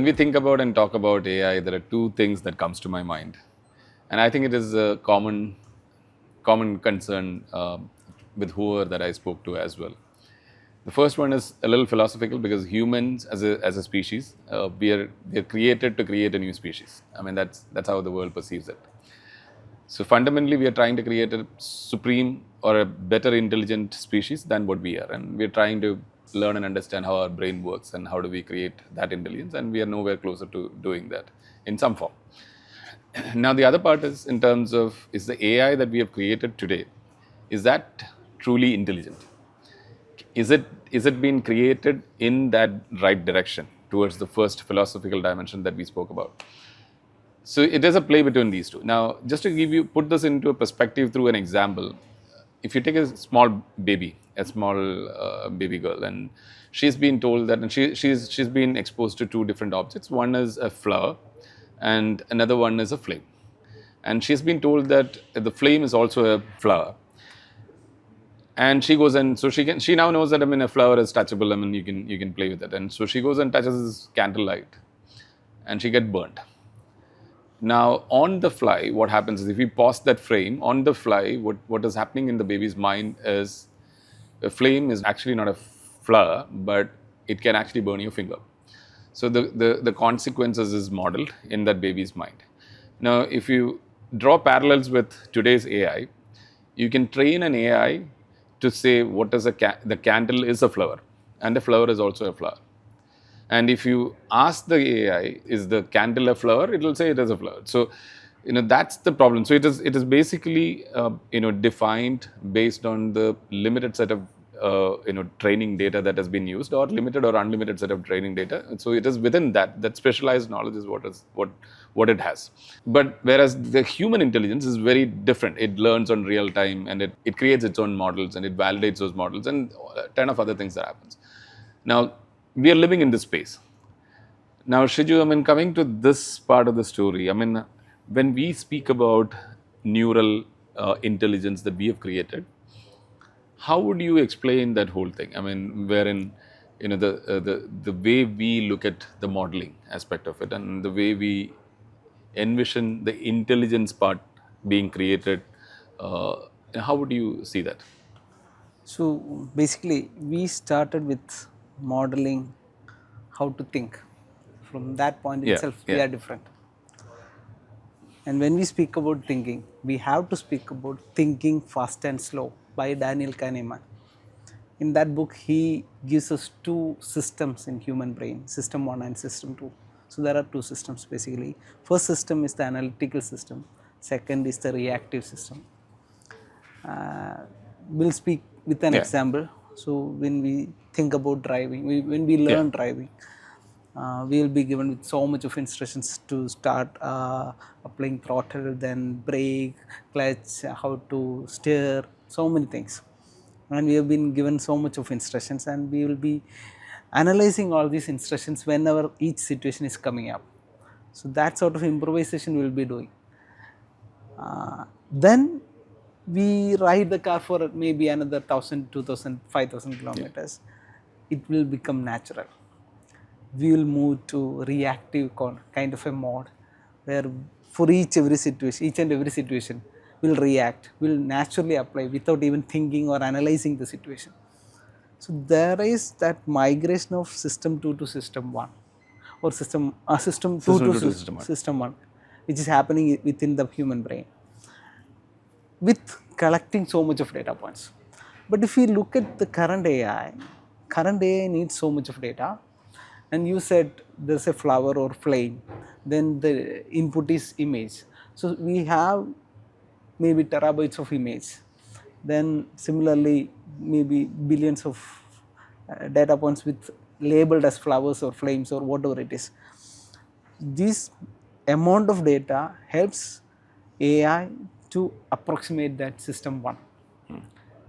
when we think about and talk about AI, there are two things that comes to my mind, and I think it is a common concern with whoever that I spoke to as well. The first one is a little philosophical because humans, as a species, we are created to create a new species. I mean, that's how the world perceives it. So fundamentally, we are trying to create a supreme or a better intelligent species than what we are, and we are trying to learn and understand how our brain works and how do we create that intelligence, and we are nowhere closer to doing that in some form. Now, the other part is in terms of is the AI that we have created today, is that truly intelligent? Is it being created in that right direction towards the first philosophical dimension that we spoke about? So it is a play between these two. Now, just to put this into a perspective through an example, if you take a small baby, a small baby girl, and she's been told that, and she's been exposed to two different objects. One is a flower, and another one is a flame. And she's been told that the flame is also a flower. And she goes and so she now knows that, I mean, a flower is touchable. I mean, you can play with it. And so she goes and touches this candlelight, and she gets burnt. Now, on the fly, what happens is if we pause that frame, on the fly, what is happening in the baby's mind is a flame is actually not a flower, but it can actually burn your finger. So the consequences is modeled in that baby's mind. Now, if you draw parallels with today's AI, you can train an AI to say what is the candle is a flower, and the flower is also a flower. And if you ask the AI, is the candle a flower? It will say it is a flower. So, that's the problem. So it is basically defined based on the limited set of training data that has been used, or limited or unlimited set of training data. And so it is within that specialized knowledge is what it has. But whereas the human intelligence is very different. It learns on real time, and it creates its own models, and it validates those models, and a ton of other things that happens. Now, we are living in this space. Now, Shiju, I mean, coming to this part of the story, I mean, when we speak about neural intelligence that we have created, how would you explain that whole thing? I mean, wherein the way we look at the modeling aspect of it, and the way we envision the intelligence part being created, how would you see that? So basically, we started with modeling how to think. From that point itself, we are different. And when we speak about thinking, we have to speak about Thinking Fast and Slow by Daniel Kahneman. In that book, he gives us two systems in human brain, system 1 and system 2. So there are two systems basically. First system is the analytical system. Second is the reactive system. We'll speak with an example. So when we think about driving, when we learn driving, we will be given with so much of instructions to start applying throttle, then brake, clutch, how to steer, so many things. And we have been given so much of instructions, and we will be analyzing all these instructions whenever each situation is coming up. So that sort of improvisation we will be doing. Then we ride the car for maybe another 1,000, 2,000, 5,000 kilometers. It will become natural. We will move to reactive kind of a mode, where for each and every situation, we'll react, we'll naturally apply without even thinking or analyzing the situation. So there is that migration of system 2 to system 1, or system 2 to system 1, which is happening within the human brain, with collecting so much of data points. But if we look at the current AI needs so much of data. And you said there's a flower or flame, then the input is image. So we have maybe terabytes of image. Then similarly, maybe billions of data points with labeled as flowers or flames or whatever it is. This amount of data helps AI to approximate that system 1,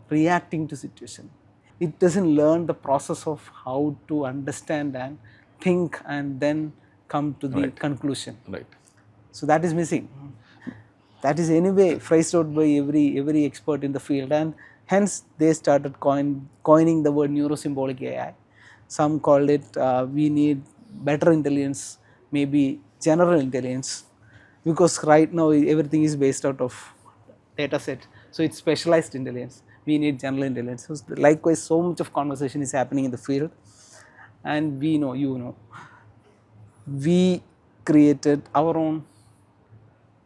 reacting to situation. It doesn't learn the process of how to understand and think and then come to the conclusion. Right. So that is missing. That is anyway phrased out by every expert in the field, and hence they started coining the word neurosymbolic AI. Some called it we need better intelligence maybe general intelligence, because right now everything is based out of data set. So it's specialized intelligence. We need general intelligence. So likewise, so much of conversation is happening in the field, and we know, you know, we created our own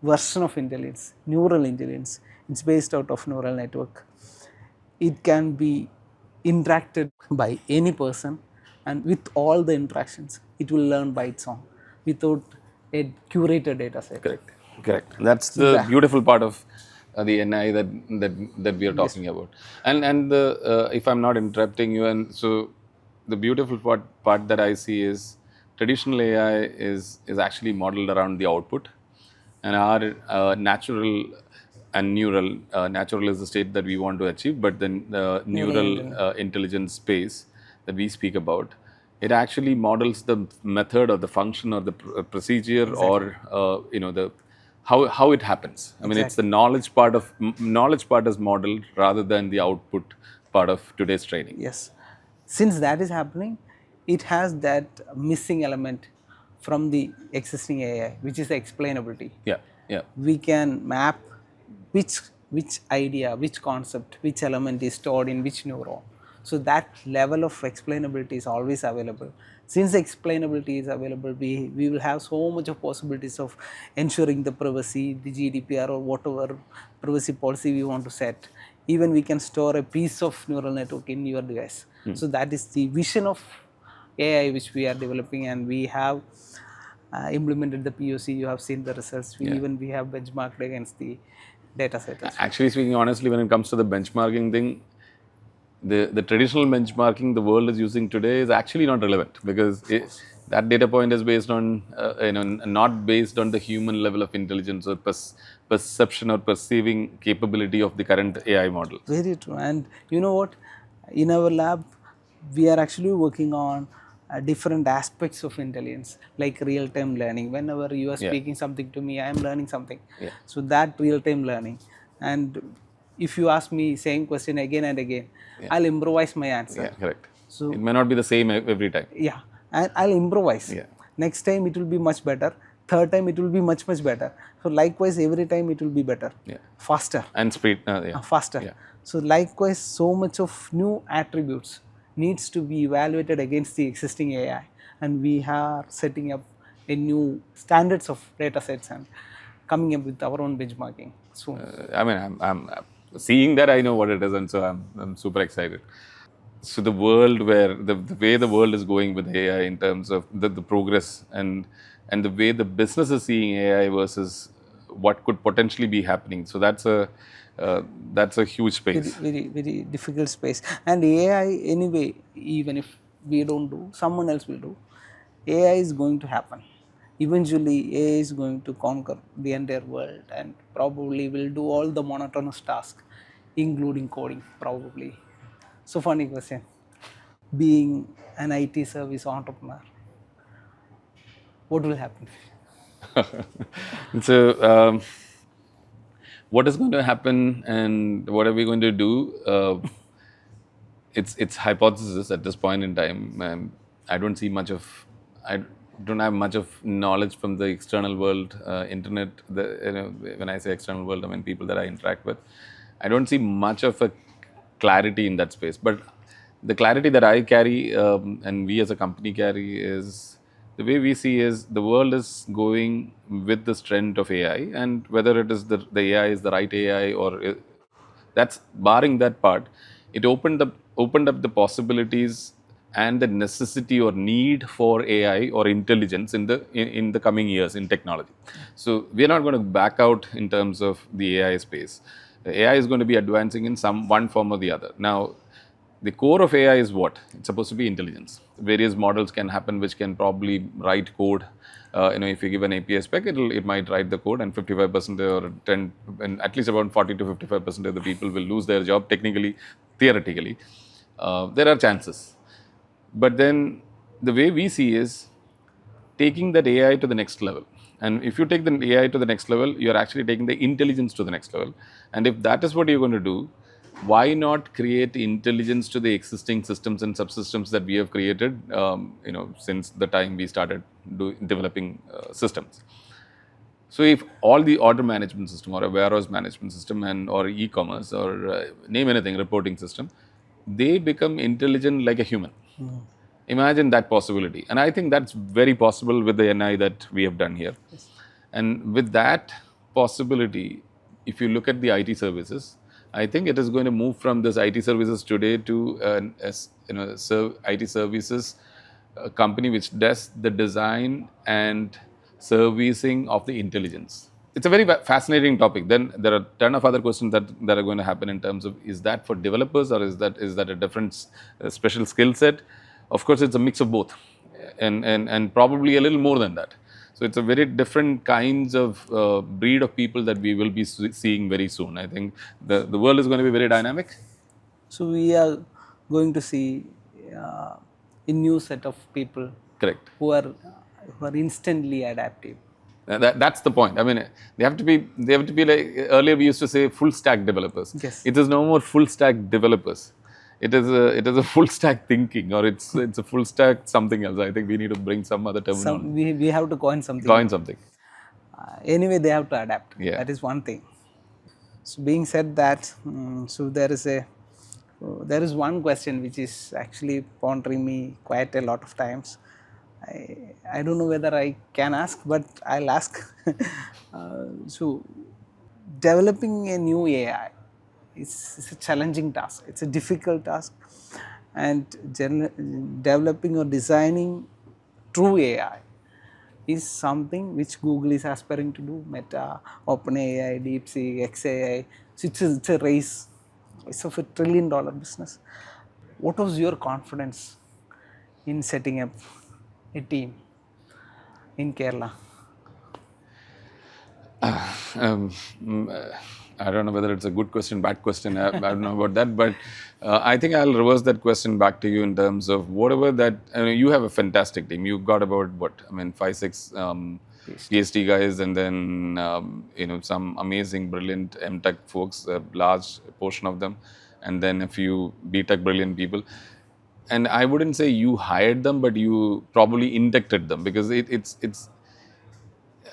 version of intelligence, neural intelligence. It's based out of neural network. It can be interacted by any person, and with all the interactions, it will learn by its own without a curated data set. Correct. Correct. That's So the that, beautiful part of the NI that we are talking about. And the if I'm not interrupting you, and so the beautiful part that I see is traditional AI is actually modeled around the output, and our natural and neural natural is the state that we want to achieve, but then the neural intelligence space that we speak about, it actually models the method or the function or the procedure or the how it happens. I mean, it's the knowledge part is modeled rather than the output part of today's training. yes, since that is happening, it has that missing element from the existing AI, which is the explainability. Yeah, yeah. We can map which idea, which concept, which element is stored in which neuron. So that level of explainability is always available. Since explainability is available, we will have so much of possibilities of ensuring the privacy, the GDPR or whatever privacy policy we want to set. Even we can store a piece of neural network in your device. So that is the vision of AI which we are developing, and we have implemented the POC. You have seen the results. We have benchmarked against the data set. Actually speaking, honestly, when it comes to the benchmarking thing, the traditional benchmarking the world is using today is actually not relevant, because that data point is based on not based on the human level of intelligence or perception or perceiving capability of the current AI model. Very true. And you know what? In our lab, we are actually working on different aspects of intelligence, like real-time learning. Whenever you are speaking something to me, I am learning something. So that real-time learning. And if you ask me same question again and again, I'll improvise my answer. Yeah, correct. So it may not be the same every time. yeah, and I'll improvise. Next time it will be much better. Third time it will be much better. So likewise, every time it will be better, faster, and speed. faster. So likewise, so much of new attributes needs to be evaluated against the existing AI, and we are setting up a new standards of data sets and coming up with our own benchmarking soon. I mean, I'm seeing that, I know what it is, and so I'm super excited. So the world where the way the world is going with AI in terms of the progress and the way the business is seeing AI versus what could potentially be happening. So that's a huge space. Very difficult space. And AI anyway, even if we don't do, someone else will do. AI is going to happen. Eventually, AI is going to conquer the entire world and probably will do all the monotonous tasks, including coding, probably. So funny question. Being an IT service entrepreneur, what will happen? So what is going to happen and what are we going to do? It's hypothesis at this point in time. I don't see much of, I don't have much of knowledge from the external world, internet. When I say external world, I mean people that I interact with. I don't see much of a clarity in that space. But the clarity that I carry and we as a company carry is the way we see is the world is going with this trend of AI, and whether it is the AI is the right AI or that's barring that part, it opened up the possibilities and the necessity or need for AI or intelligence in the coming years in technology. So we are not going to back out in terms of the AI space. The AI is going to be advancing in one form or the other. Now, the core of AI is what? It's supposed to be intelligence. Various models can happen which can probably write code. If you give an API spec, it might write the code, and 55% or 10, and at least about 40 to 55% of the people will lose their job technically, theoretically. There are chances. But then the way we see is taking that AI to the next level. And if you take the AI to the next level, you're actually taking the intelligence to the next level. And if that is what you're going to do, why not create intelligence to the existing systems and subsystems that we have created, since the time we started developing systems. So if all the order management system or a warehouse management system and or e-commerce or name anything reporting system, they become intelligent like a human. Imagine that possibility, and I think that's very possible with the NI that we have done here. Yes. And with that possibility, if you look at the IT services, I think it is going to move from this IT services today to IT services company which does the design and servicing of the intelligence. It's a very fascinating topic. Then there are a ton of other questions that are going to happen in terms of, is that for developers or is that a different special skill set? Of course, it's a mix of both, and probably a little more than that. So it's a very different kinds of breed of people that we will be seeing very soon. I think the world is going to be very dynamic. So we are going to see a new set of people Correct. who are instantly adaptive. That's the point. I mean, they have to be like earlier we used to say full stack developers. Yes. It is no more full stack developers. It is a full stack thinking, or it's a full stack something else. I think we need to bring some other terminology. We have to coin something. Coin something. Anyway, they have to adapt. Yeah. That is one thing. So being said that, so there is one question which is actually pondering me quite a lot of times. I don't know whether I can ask, but I'll ask. So developing a new AI is a challenging task. It's a difficult task, and developing or designing true AI is something which Google is aspiring to do. Meta, OpenAI, DeepSeek, XAI. So it's a race. It's of $1 trillion business. What was your confidence in setting up a team in Kerala? I don't know whether it's a good question, bad question. I don't know about that, but I think I'll reverse that question back to you in terms of whatever that. You have a fantastic team. You've got about 5, 6 PhD guys, and then some amazing, brilliant MTech folks, a large portion of them, and then a few BTech brilliant people. And I wouldn't say you hired them, but you probably inducted them, because it's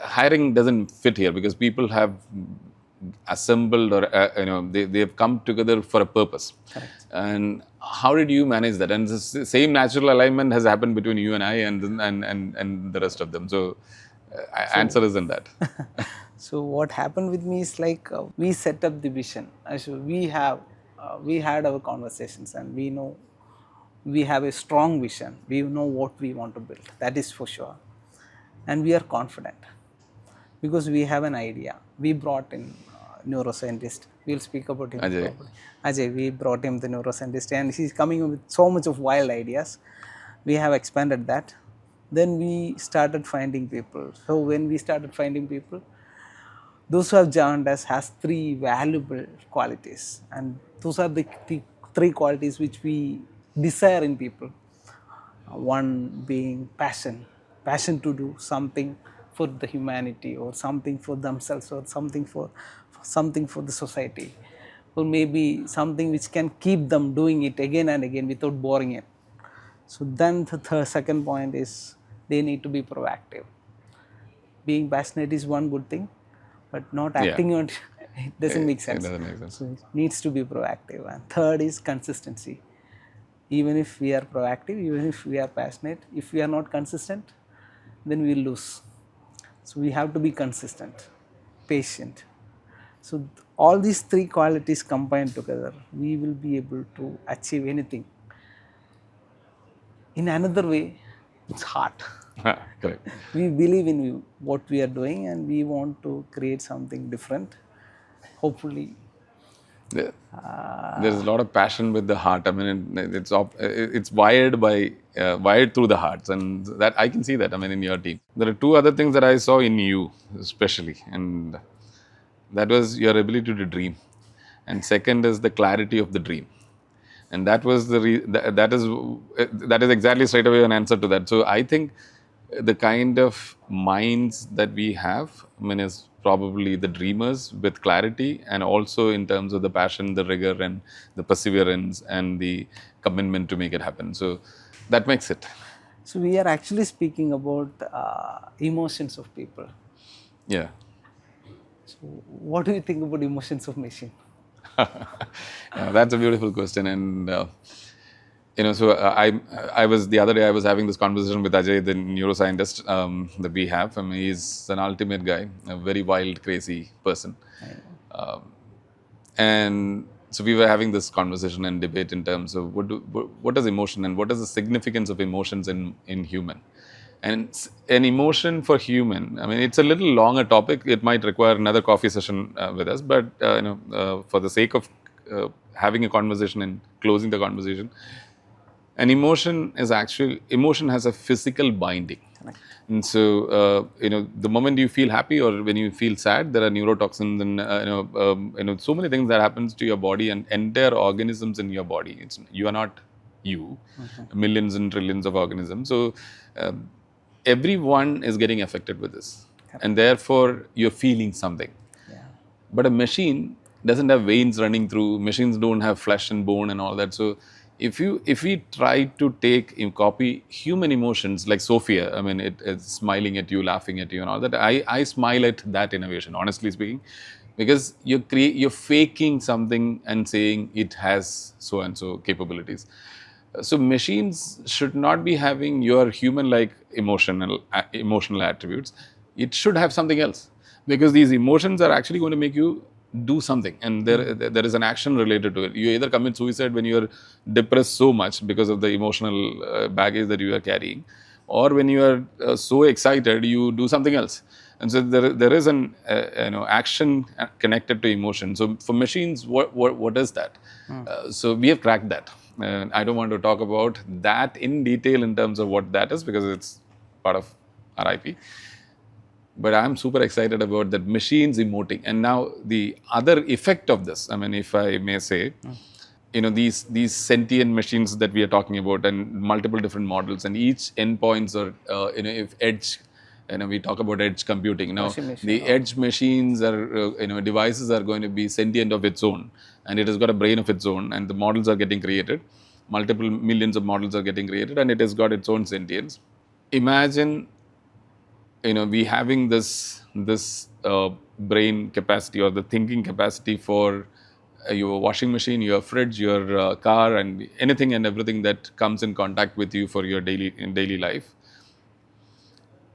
hiring doesn't fit here, because people have assembled, or they have come together for a purpose. Correct. And how did you manage that? And the same natural alignment has happened between you and I and the rest of them. So answer isn't that. So what happened with me is like we set up the vision. We had our conversations, and we know we have a strong vision. We know what we want to build. That is for sure, and we are confident because we have an idea. We brought in neuroscientist. We'll speak about him. Ajay. Ajay, we brought him the neuroscientist, and he's coming with so much of wild ideas. We have expanded that. Then we started finding people. So when we started finding people, those who have joined us has 3 valuable qualities, and those are the 3 qualities which we desire in people. One being passion to do something for the humanity, or something for themselves, or something for the society, or maybe something which can keep them doing it again and again without boring it. So then the second point is they need to be proactive. Being passionate is one good thing, but not acting on it doesn't make sense. It doesn't make sense. So it needs to be proactive. And third is consistency. Even if we are proactive, even if we are passionate, if we are not consistent, then we will lose. So we have to be consistent, patient. So all these 3 qualities combined together, we will be able to achieve anything. In another way, it's hard. Correct. We believe in what we are doing, and we want to create something different. Hopefully, there's a lot of passion with the heart. I mean, it's wired through the hearts, and that I can see that. I mean, in your team, there are 2 other things that I saw in you, especially, and that was your ability to dream, and second is the clarity of the dream, and that was that is exactly straight away an answer to that. So I think the kind of minds that we have, I mean, is probably the dreamers with clarity, and also in terms of the passion, the rigor, and the perseverance and the commitment to make it happen. So that makes it. So we are actually speaking about emotions of people. Yeah. So what do you think about emotions of machine? That's a beautiful question, and so I was the other day I was having this conversation with Ajay, the neuroscientist that we have. I mean, he's an ultimate guy, a very wild, crazy person, and so we were having this conversation and debate in terms of what is emotion and what is the significance of emotions in human. And an emotion for human, I mean, it's a little longer topic. It might require another coffee session with us, but for the sake of having a conversation and closing the conversation, an emotion has a physical binding. And so the moment you feel happy or when you feel sad, there are neurotoxins and so many things that happens to your body and entire organisms in your body. You are not you, millions and trillions of organisms. So everyone is getting affected with this, and therefore you're feeling something. But a machine doesn't have veins running through. Machines don't have flesh and bone and all that. So if we try to copy human emotions like Sophia, I mean, it's smiling at you, laughing at you, and all that. I smile at that innovation, honestly speaking, because you're faking something and saying it has so and so capabilities. So machines should not be having your human-like emotional attributes. It should have something else, because these emotions are actually going to make you do something, and there is an action related to it. You either commit suicide when you are depressed so much because of the emotional baggage that you are carrying, or when you are so excited, you do something else. And so there is an action connected to emotion. So for machines, what is that? So we have cracked that. And I don't want to talk about that in detail in terms of what that is, because it's part of RIP. But I'm super excited about that machines emoting. And now the other effect of this, I mean, if I may say, these sentient machines that we are talking about, and multiple different models, and each endpoints are if edge, we talk about edge computing. Now the edge machines are devices are going to be sentient of its own, and it has got a brain of its own, and the models are getting created. Multiple millions of models are getting created, and it has got its own sentience. Imagine we having this brain capacity or the thinking capacity for your washing machine, your fridge, your car, and anything and everything that comes in contact with you for your daily life.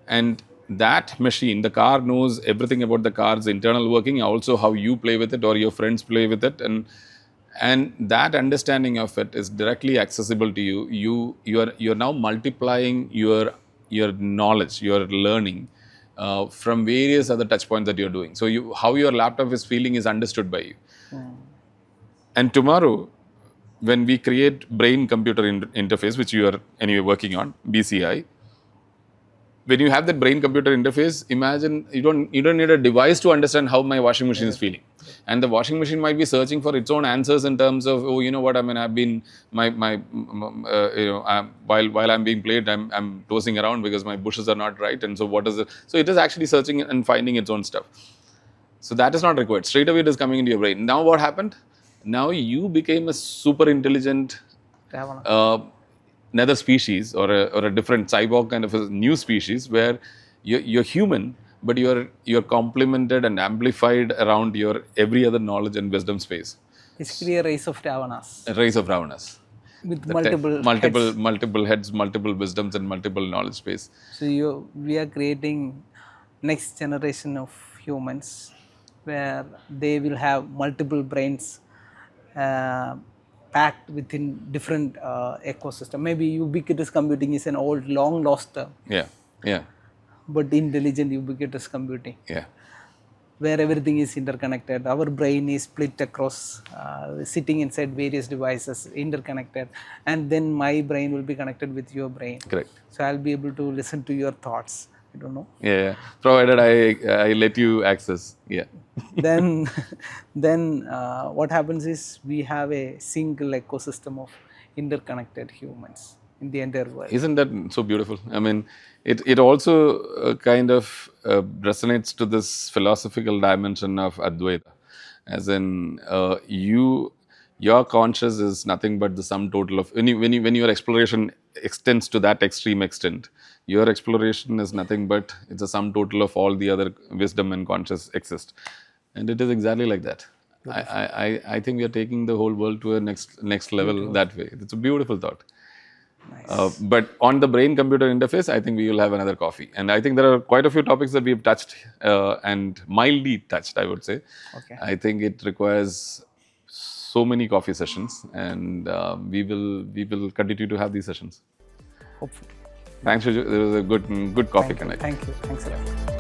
And that machine, the car, knows everything about the car's internal working, also how you play with it or your friends play with it, and that understanding of it is directly accessible to you. You're now multiplying your knowledge, your learning from various other touch points that you're doing. So how your laptop is feeling is understood by you. And tomorrow, when we create brain computer interface, which you are anyway working on, BCI, when you have that brain computer interface, imagine you don't need a device to understand how my washing machine is feeling. And the washing machine might be searching for its own answers in terms of, oh, you know what, I mean, I've been while I'm being played, I'm tossing around because my bushes are not right, and so what is it? So it is actually searching and finding its own stuff. So that is not required. Straight away it is coming into your brain. Now what happened? Now you became a super intelligent another species, or a different cyborg kind of a new species, where you're human, but you're complemented and amplified around your every other knowledge and wisdom space. Basically a race of Ravanas. A race of Ravanas. With multiple heads, multiple wisdoms, and multiple knowledge space. So we are creating next generation of humans where they will have multiple brains packed within different ecosystem. Maybe ubiquitous computing is an old, long lost term. Yeah. But intelligent ubiquitous computing. Yeah. Where everything is interconnected. Our brain is split across, sitting inside various devices, interconnected, and then my brain will be connected with your brain. Correct. So I'll be able to listen to your thoughts. I don't know. Yeah. Provided I let you access. Yeah. then what happens is we have a single ecosystem of interconnected humans. in the entire world. Isn't that so beautiful? I mean, it also kind of resonates to this philosophical dimension of Advaita, as in your conscious is nothing but the sum total of when your exploration extends to that extreme extent, your exploration is nothing but it's a sum total of all the other wisdom and conscious exist, and it is exactly like that. I think we are taking the whole world to a next level that way. It's a beautiful thought. Nice. But on the brain computer interface, I think we will have another coffee. And I think there are quite a few topics that we've touched and mildly touched, I would say. Okay. I think it requires so many coffee sessions, and we will continue to have these sessions. Hopefully. Thanks, Shiju. There was a good coffee connect. Thank you. Thanks a lot.